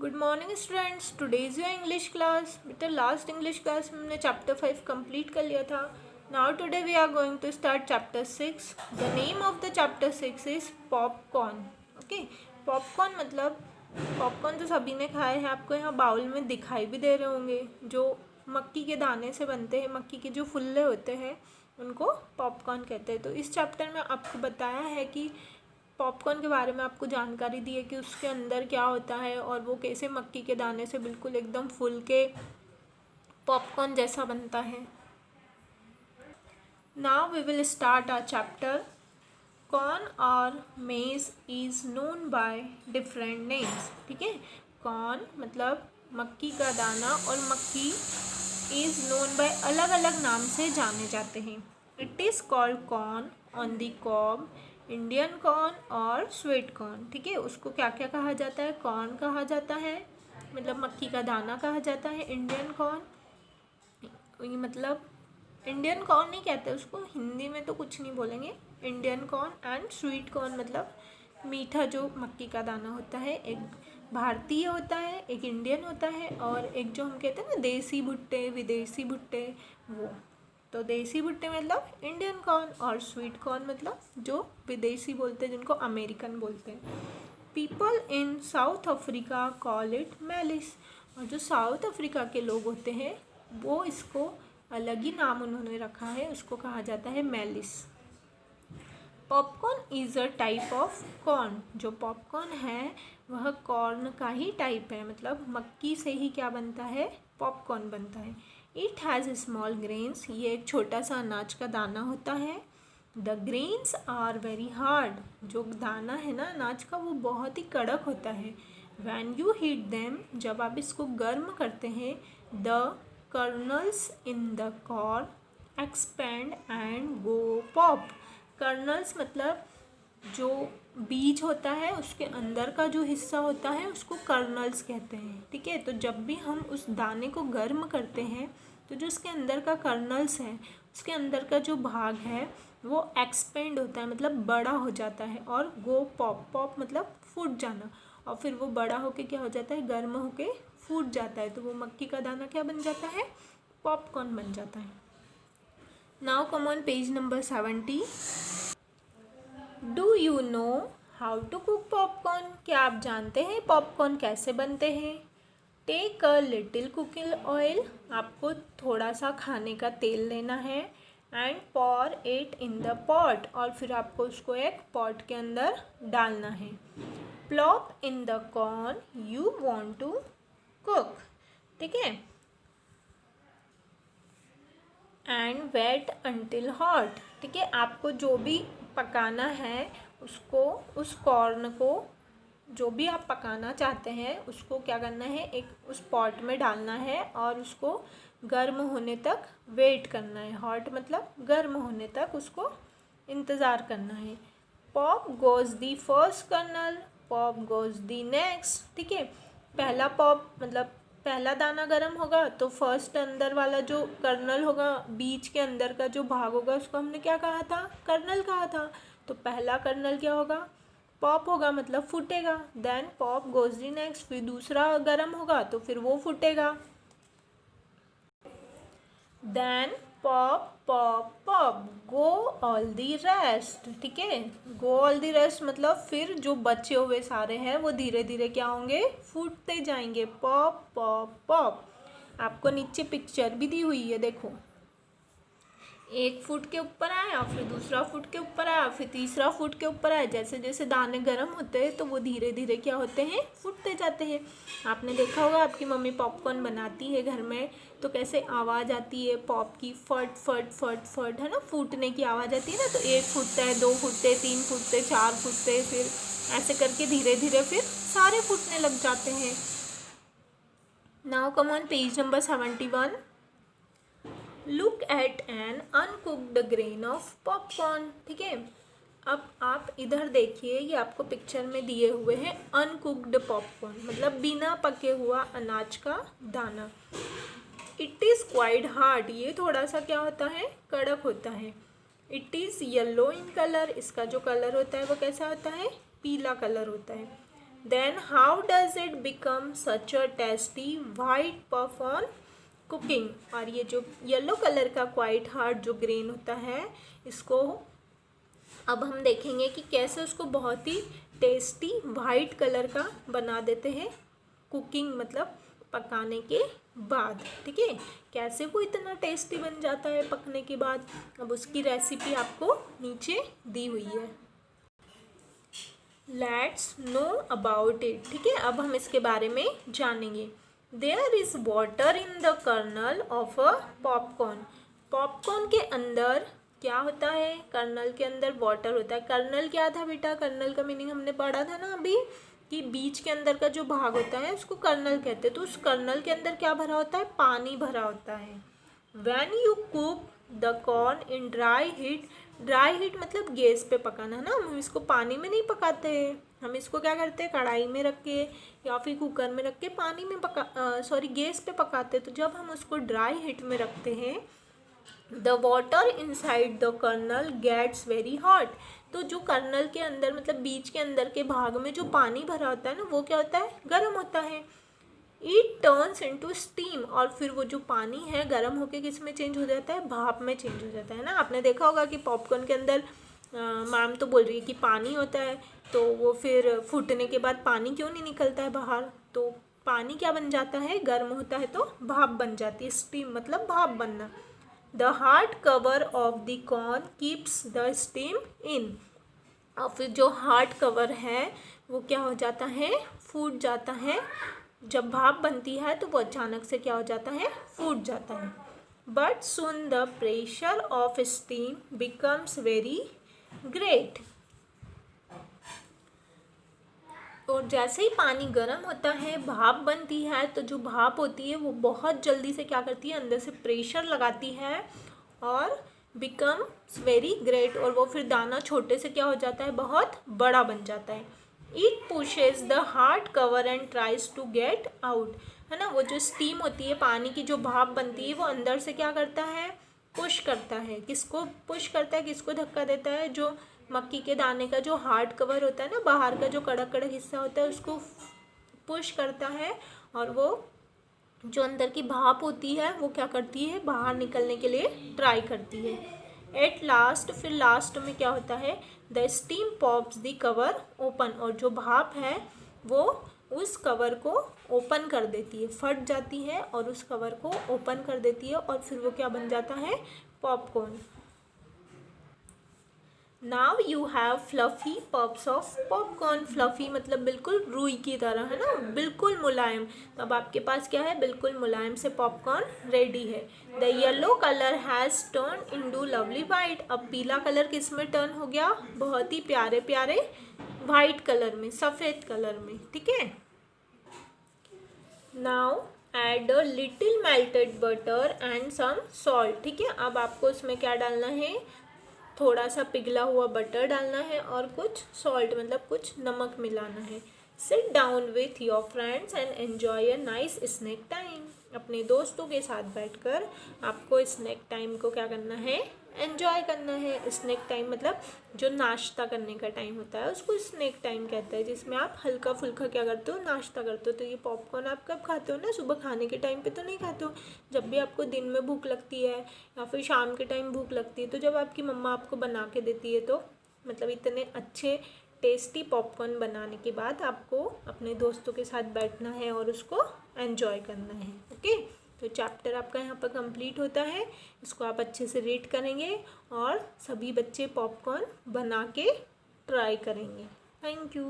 Good morning students, today is your English class. बेटा last English class में हमने chapter 5 complete कर लिया था। Now today we are going to start chapter 6। The name of the chapter 6 is popcorn. Okay, popcorn मतलब popcorn तो सभी ने खाए हैं, आपको यहाँ बाउल में दिखाई भी दे रहे होंगे, जो मक्की के दाने से बनते हैं, मक्की के जो फुल्ले होते हैं उनको पॉपकॉर्न कहते हैं। तो इस चैप्टर में आपको बताया है कि पॉपकॉर्न के बारे में आपको जानकारी दी है कि उसके अंदर क्या होता है और वो कैसे मक्की के दाने से बिल्कुल एकदम फुल के पॉपकॉर्न जैसा बनता है। Now we will start our chapter. Corn और maize is known by different names. ठीक है, कॉर्न मतलब मक्की का दाना और मक्की इज़ नोन बाय अलग अलग नाम से जाने जाते हैं। It is called corn on the cob, Indian corn और स्वीट कॉर्न। ठीक है, उसको क्या क्या कहा जाता है? कॉर्न कहा जाता है, मतलब मक्की का दाना कहा जाता है। इंडियन कॉर्न मतलब इंडियन कॉर्न नहीं कहते उसको, हिंदी में तो कुछ नहीं बोलेंगे। Indian corn and sweet corn मतलब मीठा जो मक्की का दाना होता है। एक भारतीय होता है, एक इंडियन होता है और एक जो हम कहते हैं ना देसी भुट्टे, विदेशी भुट्टे, वो। तो देसी भुट्टे मतलब इंडियन कॉर्न और स्वीट कॉर्न मतलब जो विदेशी बोलते हैं, जिनको अमेरिकन बोलते हैं। People in south Africa call it malice. और जो साउथ अफ्रीका के लोग होते हैं वो इसको अलग ही नाम उन्होंने रखा है, उसको कहा जाता है malice. Popcorn is a type of corn. जो पॉपकॉर्न है वह कॉर्न का ही टाइप है, मतलब मक्की से ही क्या बनता है? पॉपकॉर्न बनता है। It has small grains. ये एक छोटा सा अनाज का दाना होता है। The grains are very hard. जो दाना है ना अनाज का वो बहुत ही कड़क होता है। वैन यू हीट देम, जब आप इसको गर्म करते हैं, the colonel's in the corn expand and go pop. Colonel's मतलब जो बीज होता है उसके अंदर का जो हिस्सा होता है उसको कर्नल्स कहते हैं। ठीक है, तो जब भी हम उस दाने को गर्म करते हैं तो जो उसके अंदर का कर्नल्स है, उसके अंदर का जो भाग है वो एक्सपेंड होता है, मतलब बड़ा हो जाता है। और गो पॉप, पॉप मतलब फूट जाना, और फिर वो बड़ा होके क्या हो जाता है? गर्म होके फूट जाता है, तो वो मक्की का दाना क्या बन जाता है? पॉपकॉर्न बन जाता है। Now come on page number 70। Do you know how to cook popcorn? क्या आप जानते हैं पॉपकॉर्न कैसे बनते हैं? Take a little cooking oil. आपको थोड़ा सा खाने का तेल लेना है। And pour it in the pot, और फिर आपको उसको एक पॉट के अंदर डालना है। Plop in the corn you want to cook. ठीक है, एंड वेट अंटिल हॉट। ठीक है, आपको जो भी पकाना है उसको, उस कॉर्न को जो भी आप पकाना चाहते हैं उसको क्या करना है? एक उस पॉट में डालना है और उसको गर्म होने तक वेट करना है। हॉट मतलब गर्म होने तक उसको इंतज़ार करना है। Pop goes the first kernel, pop goes the next. ठीक है, पहला पॉप मतलब पहला दाना गर्म होगा तो फर्स्ट अंदर वाला जो कर्नल होगा, बीज के अंदर का जो भाग होगा, उसको हमने क्या कहा था? कर्नल कहा था। तो पहला कर्नल क्या होगा? पॉप होगा, मतलब फूटेगा। Then pop goes the next, फिर दूसरा गर्म होगा तो फिर वो फूटेगा। Then pop pop pop go all the rest. ठीक है, गो ऑल दी रेस्ट मतलब फिर जो बचे हुए सारे हैं वो धीरे धीरे क्या होंगे? फूटते जाएंगे। Pop pop pop. आपको नीचे पिक्चर भी दी हुई है, देखो। एक फुट के ऊपर आया, फिर दूसरा फुट के ऊपर आया, फिर तीसरा फुट के ऊपर आया। जैसे जैसे दाने गर्म होते हैं तो वो धीरे धीरे क्या होते हैं? फूटते जाते हैं। आपने देखा होगा आपकी मम्मी पॉपकॉर्न बनाती है घर में तो कैसे आवाज़ आती है पॉप की, फट फट फट फट, है ना, फूटने की आवाज़ आती है ना। तो एक फूटता है, दो फूटते, तीन फूटते, चार फूटते, फिर ऐसे करके धीरे धीरे फिर सारे फूटने लग जाते हैं। Now come on page number 71। Look at an uncooked grain of popcorn. ठीक है, अब आप इधर देखिए, ये आपको पिक्चर में दिए हुए हैं अनकुक्ड पॉपकॉर्न, मतलब बिना पके हुआ अनाज का दाना। It is quite hard. ये थोड़ा सा क्या होता है? कड़क होता है। It is yellow in colour. इसका जो कलर होता है वो कैसा होता है? पीला कलर होता है। Then how does it become such a tasty white puff on cooking. और ये जो येलो कलर का क्वाइट हार्ड जो ग्रेन होता है, इसको अब हम देखेंगे कि कैसे उसको बहुत ही टेस्टी वाइट कलर का बना देते हैं कुकिंग मतलब पकाने के बाद। ठीक है, कैसे वो इतना टेस्टी बन जाता है पकने के बाद, अब उसकी रेसिपी आपको नीचे दी हुई है। Let's know about it. ठीक है, अब हम इसके बारे में जानेंगे। There is water in the kernel of a popcorn. Popcorn के अंदर क्या होता है, कर्नल के अंदर वाटर होता है। कर्नल क्या था बेटा, कर्नल का मीनिंग हमने पढ़ा था ना अभी, कि बीज के अंदर का जो भाग होता है उसको कर्नल कहते हैं। तो उस कर्नल के अंदर क्या भरा होता है, पानी भरा होता है। When you cook the corn in dry heat, dry heat मतलब गैस पे पकाना है ना, हम इसको पानी में नहीं पकाते हैं, हम इसको क्या करते हैं कढ़ाई में रख के या फिर कुकर में रख के पानी में गैस पे पकाते हैं। तो जब हम उसको ड्राई हीट में रखते हैं, the water inside the kernel gets very hot. तो जो कर्नल के अंदर मतलब बीज के अंदर के भाग में जो पानी भरा होता है ना, वो क्या होता है, गर्म होता है। इट टर्न्स इनटू स्टीम, और फिर वो जो पानी है गर्म होके किस में चेंज हो जाता है, भाप में चेंज हो जाता है ना। आपने देखा होगा कि पॉपकॉर्न के अंदर मैम तो बोल रही है कि पानी होता है, तो वो फिर फूटने के बाद पानी क्यों नहीं निकलता है बाहर, तो पानी क्या बन जाता है, गर्म होता है तो भाप बन जाती है। स्टीम मतलब भाप बनना। The hard cover of the corn keeps the steam in, और फिर जो हार्ड कवर है वो क्या हो जाता है, फूट जाता है। जब भाप बनती है तो वो अचानक से क्या हो जाता है, फूट जाता है। But soon the pressure of steam becomes very great. और जैसे ही पानी गर्म होता है, भाप बनती है, तो जो भाप होती है वो बहुत जल्दी से क्या करती है, अंदर से प्रेशर लगाती है और बिकम्स वेरी ग्रेट, और वो फिर दाना छोटे से क्या हो जाता है, बहुत बड़ा बन जाता है। It pushes the hard cover and tries to get out, है ना। वो जो स्टीम होती है, पानी की जो भाप बनती है, वो अंदर से क्या करता है, पुश करता है। किसको पुश करता है, किसको धक्का देता है, जो मक्की के दाने का जो हार्ड कवर होता है ना, बाहर का जो कड़क कड़क हिस्सा होता है, उसको पुश करता है, और वो जो अंदर की भाप होती है वो क्या करती है, बाहर निकलने के लिए ट्राई करती है। एट लास्ट, फिर लास्ट में क्या होता है, the steam pops the cover open, और जो भाप है वो उस कवर को ओपन कर देती है, फट जाती है और उस कवर को ओपन कर देती है, और फिर वो क्या बन जाता है, popcorn. Now you have fluffy puffs of popcorn. Fluffy मतलब बिल्कुल रुई की तरह, है ना, बिल्कुल मुलायम। तो अब आपके पास क्या है, बिल्कुल मुलायम से पॉपकॉर्न रेडी है। The yellow colour has turn into lovely white. अब पीला कलर किस में टर्न हो गया, बहुत ही प्यारे प्यारे वाइट कलर में, सफ़ेद कलर में। ठीक है, now add a little melted butter and some salt. ठीक है, अब आपको उसमें क्या डालना है, थोड़ा सा पिघला हुआ बटर डालना है और कुछ सॉल्ट मतलब कुछ नमक मिलाना है। Sit down with your friends and enjoy a nice snack time. अपने दोस्तों के साथ बैठकर आपको स्नैक टाइम को क्या करना है, एन्जॉय करना है। स्नैक टाइम मतलब जो नाश्ता करने का टाइम होता है उसको स्नैक टाइम कहता है, जिसमें आप हल्का फुल्का क्या करते हो, नाश्ता करते हो। तो ये पॉपकॉर्न आप कब खाते हो ना, सुबह खाने के टाइम पे तो नहीं खाते हो, जब भी आपको दिन में भूख लगती है या फिर शाम के टाइम भूख लगती है, तो जब आपकी मम्मा आपको बना के देती है, तो मतलब इतने अच्छे टेस्टी पॉपकॉर्न बनाने के बाद आपको अपने दोस्तों के साथ बैठना है और उसको एन्जॉय करना है। ओके, तो चैप्टर आपका यहाँ पर कंप्लीट होता है। इसको आप अच्छे से रीड करेंगे और सभी बच्चे पॉपकॉर्न बना के ट्राई करेंगे। Thank you.